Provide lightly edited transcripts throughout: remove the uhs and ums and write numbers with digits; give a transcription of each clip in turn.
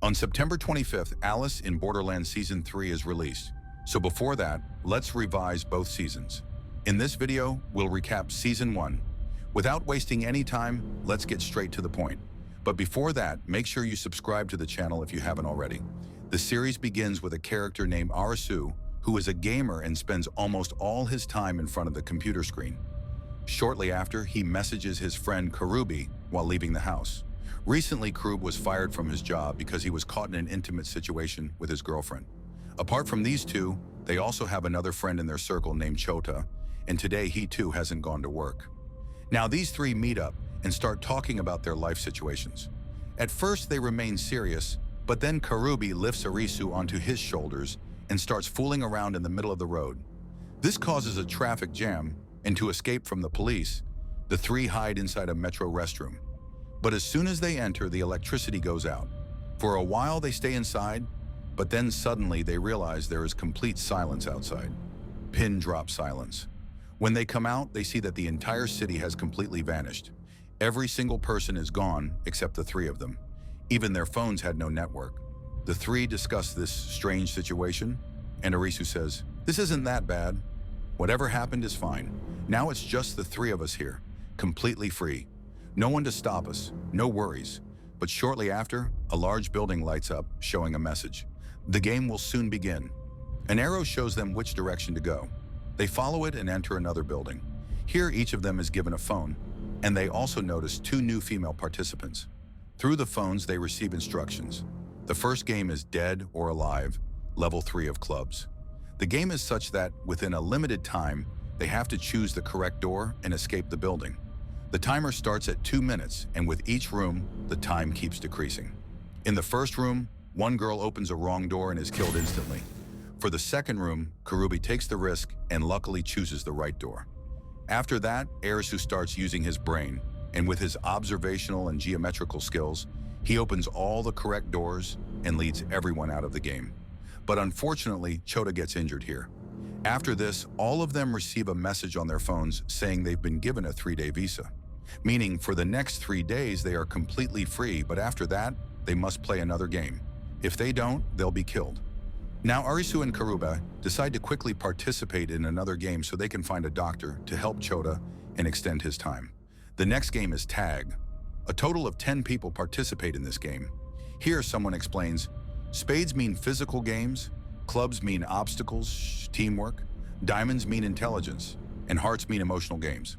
On September 25th, Alice in Borderland Season 3 is released. So before that, let's revise both seasons. In this video, we'll recap Season 1. Without wasting any time, let's get straight to the point. But before that, make sure you subscribe to the channel if you haven't already. The series begins with a character named Arisu, who is a gamer and spends almost all his time in front of the computer screen. Shortly after, he messages his friend Karubi while leaving the house. Recently, Karub was fired from his job because he was caught in an intimate situation with his girlfriend. Apart from these two, they also have another friend in their circle named Chota, and today he too hasn't gone to work. Now these three meet up and start talking about their life situations. At first they remain serious, but then Karubi lifts Arisu onto his shoulders and starts fooling around in the middle of the road. This causes a traffic jam, and to escape from the police, the three hide inside a metro restroom. But as soon as they enter, the electricity goes out. For a while they stay inside, but then suddenly they realize there is complete silence outside. Pin drop silence. When they come out, they see that the entire city has completely vanished. Every single person is gone except the three of them. Even their phones had no network. The three discuss this strange situation, and Arisu says, "This isn't that bad. Whatever happened is fine. Now it's just the three of us here, completely free. No one to stop us, no worries." But shortly after, a large building lights up, showing a message. The game will soon begin. An arrow shows them which direction to go. They follow it and enter another building. Here, each of them is given a phone, and they also notice two new female participants. Through the phones, they receive instructions. The first game is Dead or Alive, level 3 of clubs. The game is such that, within a limited time, they have to choose the correct door and escape the building. The timer starts at 2 minutes, and with each room, the time keeps decreasing. In the first room, one girl opens a wrong door and is killed instantly. For the second room, Karubi takes the risk and luckily chooses the right door. After that, Arisu starts using his brain, and with his observational and geometrical skills, he opens all the correct doors and leads everyone out of the game. But unfortunately, Chota gets injured here. After this, all of them receive a message on their phones saying they've been given a 3-day visa. Meaning, for the next 3 days, they are completely free, but after that, they must play another game. If they don't, they'll be killed. Now, Arisu and Karuba decide to quickly participate in another game so they can find a doctor to help Chota and extend his time. The next game is Tag. A total of 10 people participate in this game. Here, someone explains, spades mean physical games, clubs mean obstacles, teamwork, diamonds mean intelligence, and hearts mean emotional games.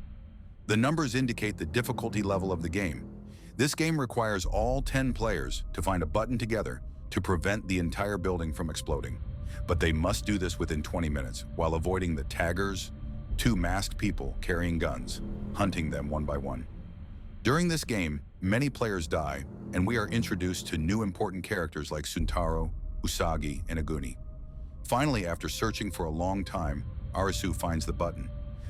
The numbers indicate the difficulty level of the game. This game requires all 10 players to find a button together to prevent the entire building from exploding. But they must do this within 20 minutes while avoiding the taggers, two masked people carrying guns, hunting them one by one. During this game, many players die, and we are introduced to new important characters like Suntaro, Usagi, and Aguni. Finally, after searching for a long time, Arisu finds the button.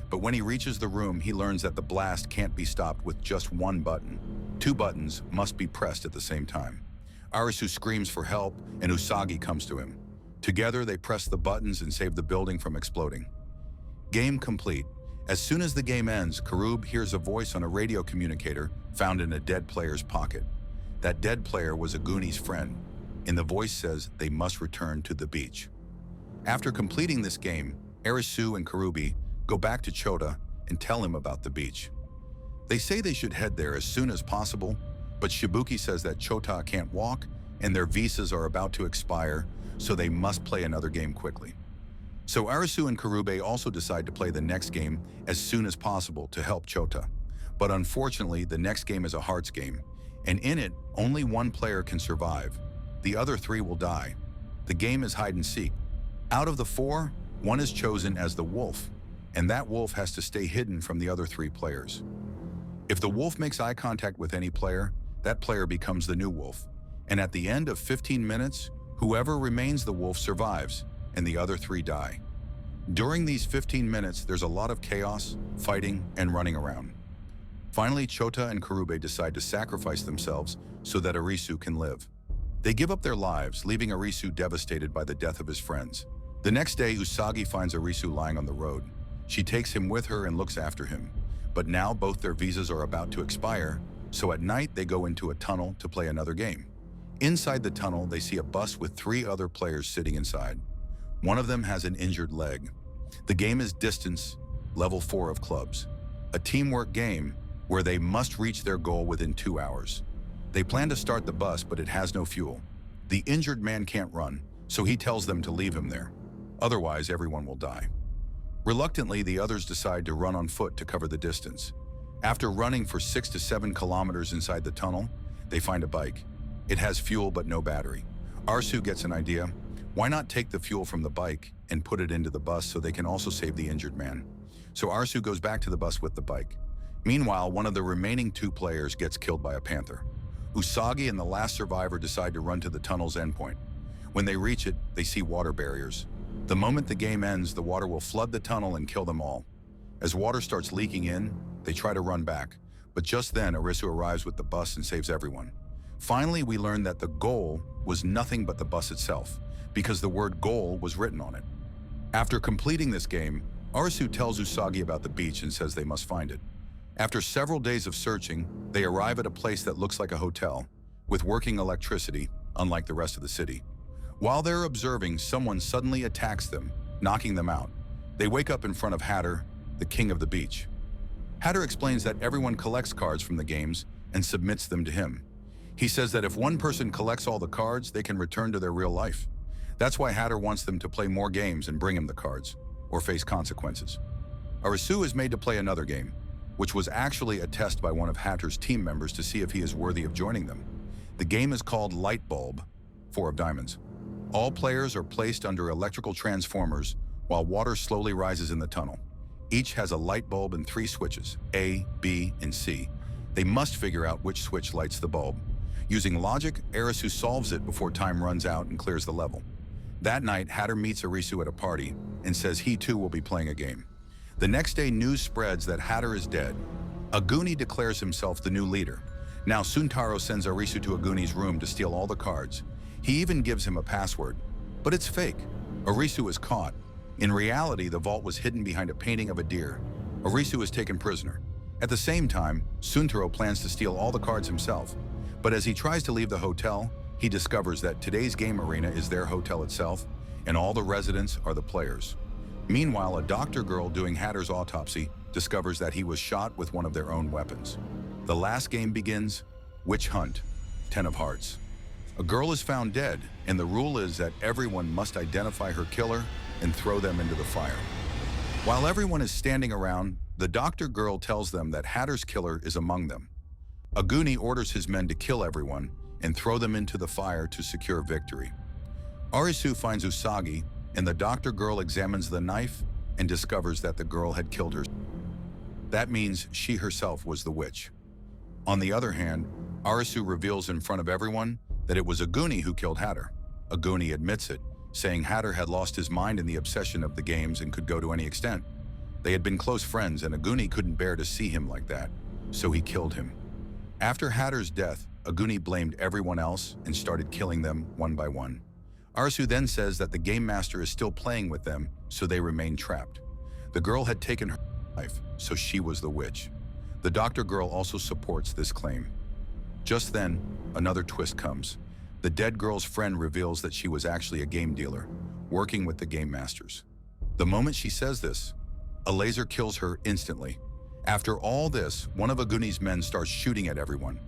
But when he reaches the room, he learns that the blast can't be stopped with just one button. 2 buttons must be pressed at the same time. Arisu screams for help, and Usagi comes to him. Together, they press the buttons and save the building from exploding. Game complete. As soon as the game ends, Karub hears a voice on a radio communicator found in a dead player's pocket. That dead player was Aguni's friend, and the voice says they must return to the beach. After completing this game, Arisu and Karubi go back to Chota and tell him about the beach. They say they should head there as soon as possible, but Shibuki says that Chota can't walk and their visas are about to expire, so they must play another game quickly. So Arisu and Karube also decide to play the next game as soon as possible to help Chota. But unfortunately, the next game is a hearts game, and in it, only one player can survive. The other 3 will die. The game is hide and seek. Out of the 4, one is chosen as the wolf, and that wolf has to stay hidden from the other 3 players. If the wolf makes eye contact with any player, that player becomes the new wolf. And at the end of 15 minutes, whoever remains the wolf survives, and the other 3 die. During these 15 minutes, there's a lot of chaos, fighting, and running around. Finally, Chota and Karube decide to sacrifice themselves so that Arisu can live. They give up their lives, leaving Arisu devastated by the death of his friends. The next day, Usagi finds Arisu lying on the road. She takes him with her and looks after him. But now both their visas are about to expire, so at night they go into a tunnel to play another game. Inside the tunnel, they see a bus with 3 other players sitting inside. One of them has an injured leg. The game is Distance, level 4 of clubs, a teamwork game where they must reach their goal within 2 hours. They plan to start the bus, but it has no fuel. The injured man can't run, so he tells them to leave him there. Otherwise, everyone will die. Reluctantly, the others decide to run on foot to cover the distance. After running for 6 to 7 kilometers inside the tunnel, they find a bike. It has fuel but no battery. Arisu gets an idea. Why not take the fuel from the bike and put it into the bus so they can also save the injured man? So Arisu goes back to the bus with the bike. Meanwhile, one of the remaining 2 players gets killed by a panther. Usagi and the last survivor decide to run to the tunnel's endpoint. When they reach it, they see water barriers. The moment the game ends, the water will flood the tunnel and kill them all. As water starts leaking in, they try to run back, but just then Arisu arrives with the bus and saves everyone. Finally, we learn that the goal was nothing but the bus itself, because the word goal was written on it. After completing this game, Arisu tells Usagi about the beach and says they must find it. After several days of searching, they arrive at a place that looks like a hotel, with working electricity, unlike the rest of the city. While they're observing, someone suddenly attacks them, knocking them out. They wake up in front of Hatter, the king of the beach. Hatter explains that everyone collects cards from the games and submits them to him. He says that if one person collects all the cards, they can return to their real life. That's why Hatter wants them to play more games and bring him the cards, or face consequences. Arisu is made to play another game, which was actually a test by one of Hatter's team members to see if he is worthy of joining them. The game is called Light Bulb, 4 of diamonds. All players are placed under electrical transformers while water slowly rises in the tunnel. Each has a light bulb and 3 switches, A, B, and C. They must figure out which switch lights the bulb. Using logic, Arisu solves it before time runs out and clears the level. That night, Hatter meets Arisu at a party and says he too will be playing a game. The next day, news spreads that Hatter is dead. Aguni declares himself the new leader. Now Suntaro sends Arisu to Aguni's room to steal all the cards. He even gives him a password, but it's fake. Arisu is caught. In reality, the vault was hidden behind a painting of a deer. Arisu is taken prisoner. At the same time, Suntaro plans to steal all the cards himself. But as he tries to leave the hotel, he discovers that today's game arena is their hotel itself, and all the residents are the players. Meanwhile, a doctor girl doing Hatter's autopsy discovers that he was shot with one of their own weapons. The last game begins, Witch Hunt, 10 of Hearts. A girl is found dead, and the rule is that everyone must identify her killer and throw them into the fire. While everyone is standing around, the doctor girl tells them that Hatter's killer is among them. Aguni orders his men to kill everyone and throw them into the fire to secure victory. Arisu finds Usagi, and the doctor girl examines the knife and discovers that the girl had killed her. That means she herself was the witch. On the other hand, Arisu reveals in front of everyone that it was Aguni who killed Hatter. Aguni admits it, saying Hatter had lost his mind in the obsession of the games and could go to any extent. They had been close friends, and Aguni couldn't bear to see him like that, so he killed him. After Hatter's death, Aguni blamed everyone else and started killing them one by one. Arisu then says that the game master is still playing with them, so they remain trapped. The girl had taken her life, so she was the witch. The doctor girl also supports this claim. Just then, another twist comes. The dead girl's friend reveals that she was actually a game dealer, working with the game masters. The moment she says this, a laser kills her instantly. After all this, one of Aguni's men starts shooting at everyone,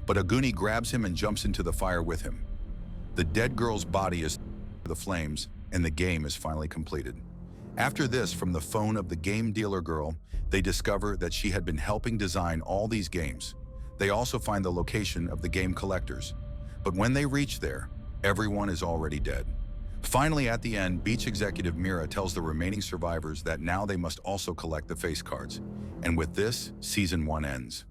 but Aguni grabs him and jumps into the fire with him. The dead girl's body is the flames, and the game is finally completed. After this, from the phone of the game dealer girl, they discover that she had been helping design all these games. They also find the location of the game collectors. But when they reach there, everyone is already dead. Finally, at the end, Beach executive Mira tells the remaining survivors that now they must also collect the face cards. And with this, Season 1 ends.